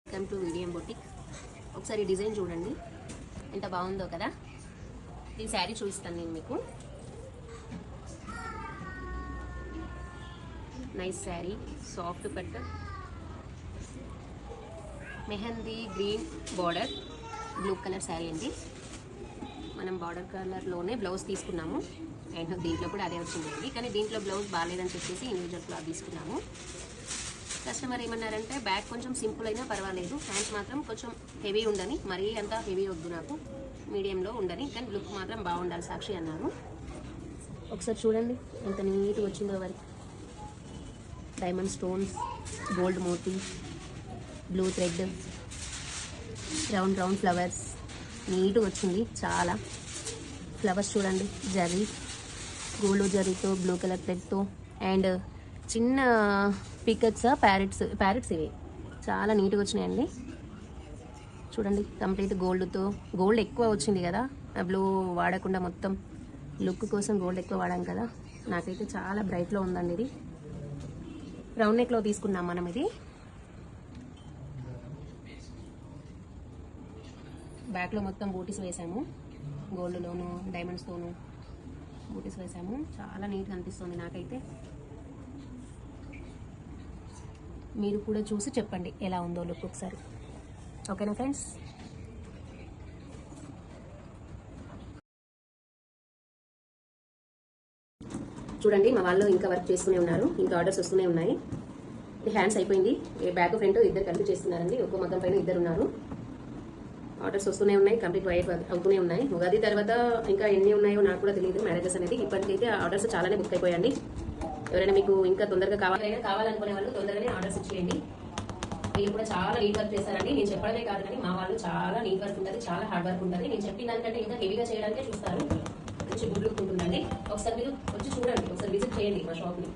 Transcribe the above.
Welcome to విడియం boutique. ఒకసారి design చూడండి ఎంత బాగుందో కదా. ఈ శారీ చూపిస్తాను నేను మీకు. Nice sari, soft cut, mehndi green border, blue colour sari అండి. మనం బార్డర్ కలర్లోనే బ్లౌజ్ తీసుకున్నాము అండ్ దీంట్లో కూడా అదే వచ్చిందండి. కానీ దీంట్లో బ్లౌజ్ బాగాలేదని చెప్పేసి ఇండివిజువల్ క్లాత్ తీసుకున్నాము. కస్టమర్ ఏమన్నారంటే బ్యాక్ కొంచెం సింపుల్ అయినా పర్వాలేదు, హ్యాండ్స్ మాత్రం కొంచెం హెవీ ఉండని, మరీ అంత హెవీ వద్దు నాకు, మీడియంలో ఉండని, కానీ లుక్ మాత్రం బాగుండాలి సాక్షి అన్నారు. ఒకసారి చూడండి ఎంత నీట్గా వచ్చిందో వర్క్. డైమండ్ స్టోన్స్, గోల్డ్ మోతీ, blue thread, round round flowers, నీట్గా వచ్చింది చాలా. ఫ్లవర్స్ చూడండి, జరీ, గోల్డ్ జరీతో, బ్లూ కలర్ థ్రెడ్తో అండ్ చిన్న పికట్స్, ప్యారెట్స్ ఇవి చాలా నీట్గా వచ్చినాయండి. చూడండి కంప్లీట్ గోల్డ్తో, గోల్డ్ ఎక్కువ వచ్చింది కదా, బ్లూ వాడకుండా మొత్తం లుక్ కోసం గోల్డ్ ఎక్కువ వాడాం కదా. నాకైతే చాలా బ్రైట్లో ఉందండి. ఇది రౌండ్ నెక్లో తీసుకున్నాం మనం. ఇది బ్యాక్లో మొత్తం బూటీస్ వేసాము, గోల్డ్లోను డైమండ్స్తోను బూటీస్ వేసాము. చాలా నీట్గా అనిపిస్తుంది నాకైతే. మీరు కూడా చూసి చెప్పండి ఎలా ఉందో లుక్ ఒకసారి. ఓకేనా ఫ్రెండ్స్? చూడండి మా వాళ్ళు ఇంకా వర్క్ చేస్తూనే ఉన్నారు, ఇంకా ఆర్డర్స్ వస్తూనే ఉన్నాయి. హ్యాండ్స్ అయిపోయింది, బ్యాక్ ఫ్రంట్ ఇద్దరు కలిపి చేస్తున్నారండి. ఒక్కో మగ్గం పైన ఇద్దరు ఉన్నారు. ఆర్డర్స్ వస్తూనే ఉన్నాయి, కంప్లీట్ అవుతూనే ఉన్నాయి. ఉగాది తర్వాత ఇంకా ఎన్ని ఉన్నాయో నాకు కూడా తెలియదు మ్యారేజెస్ అనేది. ఇప్పటికైతే ఆర్డర్స్ చాలానే బుక్ అయిపోయాయండి. ఎవరైనా మీకు ఇంకా తొందరగా కావాలనుకునే వాళ్ళు తొందరగానే ఆర్డర్స్ ఇచ్చేయండి. వీళ్ళు కూడా చాలా నీట్ వర్క్ చేస్తారండి. నేను చెప్పడమే కాదు కానీ మా వాళ్ళు చాలా నీట్ వర్క్ ఉంటుంది, చాలా హార్డ్ వర్క్ ఉంటుంది. నేను చెప్పిన దానికంటే ఇంకా హెవీగా చేయడానికే చూస్తారు. మంచి గుడ్ లుక్ ఉంటుందండి. ఒకసారి మీరు వచ్చి చూడండి, ఒకసారి విజిట్ చేయండి మా షాప్ని.